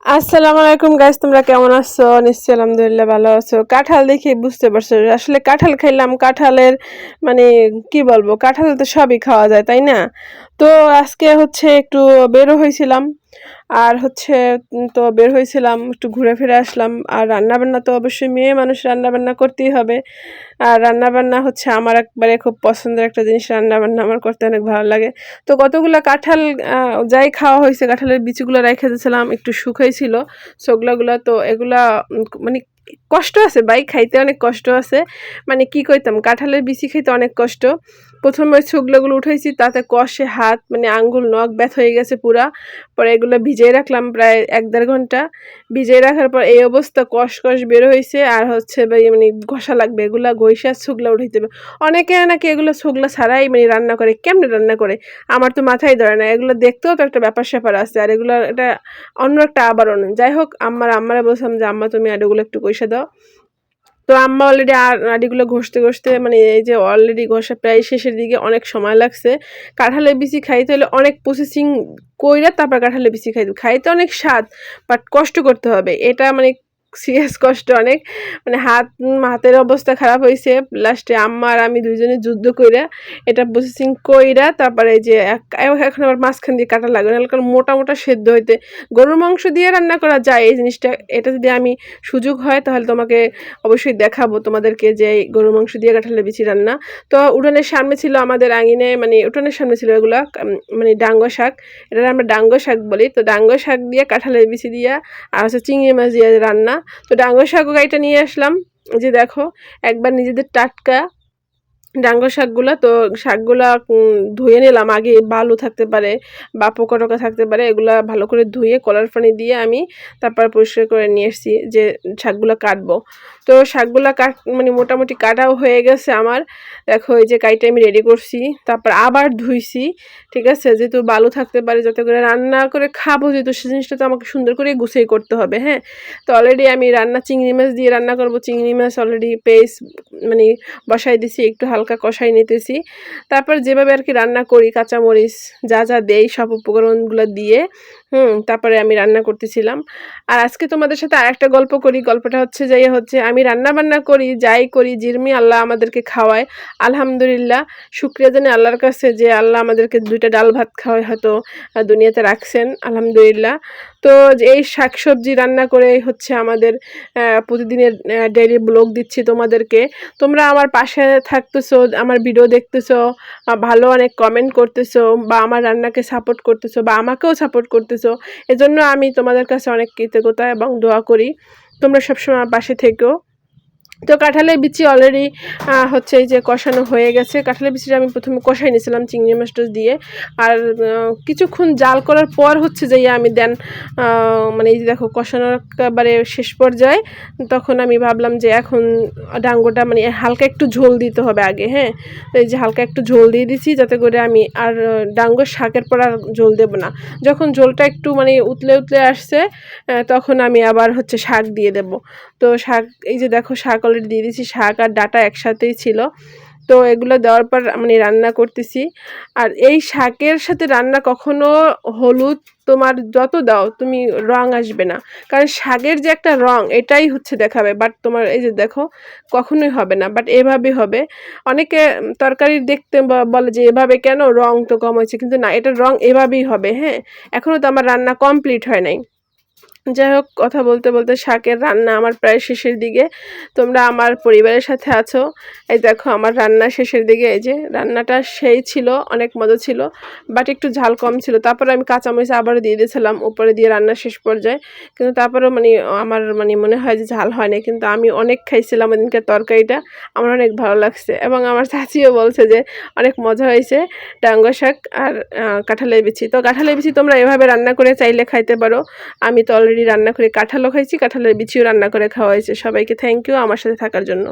আসসালামু আলাইকুম গাইস, তোমরা কেমন আছো? নিশ্চয়ই আলহামদুলিল্লাহ ভালো আছো। কাঁঠাল দেখে বুঝতে পারছো, আসলে কাঁঠাল খাইলাম। কাঁঠালের মানে কি বলবো, কাঁঠাল তো সবই খাওয়া যায়, তাই না? তো আজকে হচ্ছে একটু বেরো হয়েছিলাম, আর হচ্ছে তো বের হয়েছিলাম, একটু ঘুরে ফিরে আসলাম। আর রান্না বান্না তো অবশ্যই মেয়ে মানুষ রান্না বান্না করতেই হবে। আর রান্না বান্না হচ্ছে আমার একবারে খুব পছন্দের একটা জিনিস, রান্না বান্না আমার করতে অনেক ভালো লাগে। তো কতগুলা কাঁঠাল যাই খাওয়া হয়েছে, কাঁঠালের বিচিগুলো রেখে দিয়েছিলাম, একটু শুকাইছিল ছোগলাগুলা। তো এগুলা মানে কষ্ট আছে ভাই, খাইতে অনেক কষ্ট আছে। মানে কি কইতাম, কাঁঠালের বিচি খাইতে অনেক কষ্ট। প্রথমে ওই ছোগলাগুলো উঠাইছি, তাতে কষে হাত মানে আঙ্গুল নখ ব্যথা হয়ে গেছে পুরা। পরে এগুলো ভিজিয়ে রাখলাম প্রায় ১-১.৫ ঘন্টা। ভিজিয়ে রাখার পর এই অবস্থা, কষ কষ বের হয়েছে। আর হচ্ছে ভাই মানে ঘষা লাগবে, এগুলা ঘষা ছোগলা উঠাইতে হবে। অনেকে নাকি এগুলো ছোগলা ছাড়াই মানে রান্না করে, কেমনে রান্না করে আমার তো মাথায় ধরে না। এগুলো দেখতেও তো একটা ব্যাপার স্যাপার আছে, আর এগুলো এটা অন্য একটা আবরণ। যাই হোক, আম্মারা বলছিলাম যে আম্মা তুমি আডুগুলো একটু কইসা দাও। তো আম্মা অলরেডি আডিগুলো ঘষতে ঘষতে মানে এই যে অলরেডি ঘষা প্রায় শেষের দিকে, অনেক সময় লাগছে। কাঁঠালের বিচি খাইতে হলে অনেক প্রসেসিং কইরা তারপর কাঁঠালের বিচি খাইতে অনেক স্বাদ, বাট কষ্ট করতে হবে। এটা মানে সিরিয়াস কষ্ট অনেক। মানে হাতের অবস্থা খারাপ হয়েছে। লাস্টে আম্মা আর আমি দুইজনে যুদ্ধ কইরা এটা প্রসেসিং কইরা তারপরে এই যে এখন আবার মাঝখান দিয়ে কাটা লাগবে, নাহলে কারণ মোটা মোটা সেদ্ধ হইতে। গরুর মাংস দিয়ে রান্না করা যায় এই জিনিসটা। এটা যদি আমি সুযোগ হয় তাহলে তোমাকে অবশ্যই দেখাবো তোমাদেরকে যে এই গরুর মাংস দিয়ে কাঁঠালের বিচি রান্না। তো উঠানের সামনে ছিল আমাদের আঙিনায়, মানে উঠানের সামনে ছিল এগুলা মানে ডাঙ্গো শাক। এটা আমরা ডাঙ্গো শাক বলি। তো ডাঙ্গো শাক দিয়ে কাঁঠালের বিচি দিয়া আর হচ্ছে চিংড়ি মাছ দিয়ে রান্না। তো ডাঙ্গো শাকও গাইটা নিয়ে আসলাম। যে দেখো, একবার নিজেদের টাটকা ডাঙ্গো শাকগুলা। তো শাকগুলা ধুয়ে নিলাম আগে, বালু থাকতে পারে বা পোকা টোকা থাকতে পারে, এগুলা ভালো করে ধুয়ে কলার পানি দিয়ে আমি তারপর পরিষ্কার করে নিয়ে এসেছি যে শাকগুলা কাটবো। তো শাকগুলা মানে মোটামুটি কাটাও হয়ে গেছে আমার। দেখো এই যে কাইটা আমি রেডি করছি, তারপর আবার ধুইছি। ঠিক আছে, যেহেতু বালু থাকতে পারে, যাতে করে রান্না করে খাবো, যেহেতু সে জিনিসটা তো আমাকে সুন্দর করে গুছিয়ে করতে হবে। হ্যাঁ, তো অলরেডি আমি চিংড়ি মাছ দিয়ে রান্না করবো। চিংড়ি মাছ অলরেডি পেস্ট মানে বসাই দিছি, একটু হালকা কষাই নিতেছি। তারপর যেভাবে আর কি রান্না করি, কাঁচামরিচ যা যা দেই সব উপকরণগুলো দিয়ে তারপরে আমি রান্না করতেছিলাম। আর আজকে তোমাদের সাথে আরেকটা গল্প করি। গল্পটা হচ্ছে আমি রান্না বান্না করি, যাই করি, জিরমি আল্লাহ আমাদেরকে খাওয়ায়। আলহামদুলিল্লাহ, শুকরিয়া জানি আল্লাহর কাছে যে আল্লাহ আমাদেরকে 2টা ডাল ভাত খাওয়ায় হয়তো দুনিয়াতে রাখছেন, আলহামদুলিল্লাহ। তো এই শাকসবজি রান্না করে হচ্ছে আমাদের প্রতিদিনের ডেইলি ব্লগ দিচ্ছি তোমাদেরকে। তোমরা আমার পাশে থাকতেছো, আমার ভিডিও দেখতেছো, ভালো অনেক কমেন্ট করতেছো, বা আমার রান্নাকে সাপোর্ট করতেছো, বা আমাকেও সাপোর্ট করতেছো। এজন্য আমি তোমাদের কাছে অনেক কৃতজ্ঞতা এবং দোয়া করি তোমরা সবসময় আমার পাশে থেকো। তো কাঁঠালের বিচি অলরেডি হচ্ছে এই যে কষানো হয়ে গেছে। কাঁঠালের বিচিটা আমি প্রথমে কষাই নিয়েছিলাম চিংড়ি মাছ দিয়ে। আর কিছুক্ষণ জাল করার পর হচ্ছে যে আমি দেন মানে এই যে দেখো কষানোর একেবারে শেষ পর্যায়ে, তখন আমি ভাবলাম যে এখন ডাঙ্গোটা মানে হালকা একটু ঝোল দিতে হবে আগে। হ্যাঁ, তো এই যে হালকা একটু ঝোল দিয়ে দিছি, যাতে করে আমি আর ডাঙ্গোর শাকের পর আর ঝোল দেবো না। যখন ঝোলটা একটু মানে উতলে উতলে আসছে, তখন আমি আবার হচ্ছে শাক দিয়ে দেব। তো শাক, এই যে দেখো শাক অলরেডি দিয়ে দিয়েছি, শাক আর ডাটা একসাথেই ছিল। তো এগুলো দেওয়ার পর মানে রান্না করতেছি। আর এই শাকের সাথে রান্না কখনো হলুদ তোমার যত দাও তুমি রং আসবে না, কারণ শাকের যে একটা রং এটাই হচ্ছে দেখাবে, বাট তোমার এই যে দেখো কখনোই হবে না, বাট এভাবে হবে। অনেকে তরকারি দেখতে বলে যে এভাবে কেন, রং তো কম হয়েছে, কিন্তু না, এটার রং এভাবেই হবে। হ্যাঁ, এখনো তো আমার রান্না কমপ্লিট হয় নাই। যাই হোক, কথা বলতে বলতে শাকের রান্না আমার প্রায় শেষের দিকে। তোমরা আমার পরিবারের সাথে আছো। এই দেখো আমার রান্না শেষের দিকে। এই যে রান্নাটা সেই ছিল, অনেক মজা ছিল, বাট একটু ঝাল কম ছিল। তারপরে আমি কাঁচামরিচ আবারও দিয়ে দিয়েছিলাম উপরে দিয়ে রান্না শেষ পর্যায়ে, কিন্তু তারপরেও মানে আমার মানে মনে হয় যে ঝাল হয় না। কিন্তু আমি অনেক খাইছিলাম ওদিনকার তরকারিটা, আমার অনেক ভালো লাগছে, এবং আমার চাচিও বলছে যে অনেক মজা হয়েছে ডাঙ্গো শাক আর কাঁঠালের বিচি। তো কাঁঠালের বিচি তোমরা এভাবে রান্না করে চাইলে খাইতে পারো। আমি তো অলরেডি রান্না করে কাঁঠালও খাইছি, কাঁঠালের বিচিও রান্না করে খাওয়া হয়েছে। সবাইকে থ্যাংক ইউ আমার সাথে থাকার জন্য।